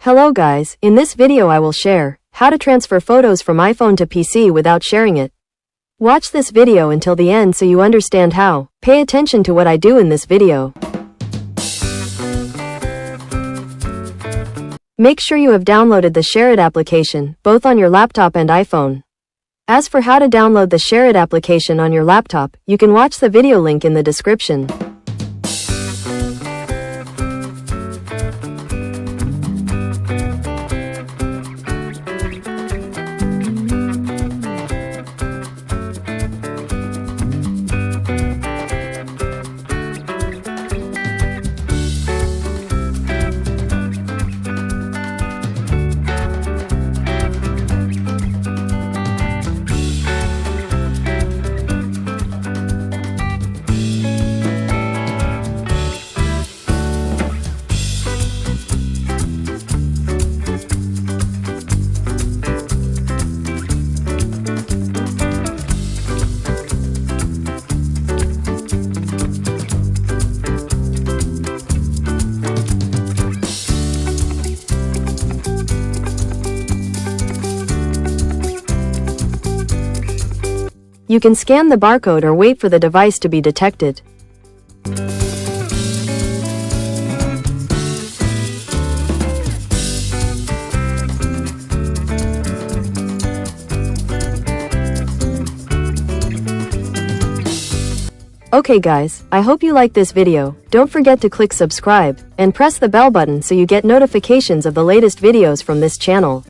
Hello guys, in this video I will share how to transfer photos from iPhone to PC without sharing it. Watch this video until the end so you understand how. Pay attention to what I do in this video. Make sure you have downloaded the Share It application, both on your laptop and iPhone. As for how to download the Share It application on your laptop, you can watch the video link in the description. You can scan the barcode or wait for the device to be detected. Okay guys, I hope you like this video. Don't forget to click subscribe and press the bell button so you get notifications of the latest videos from this channel.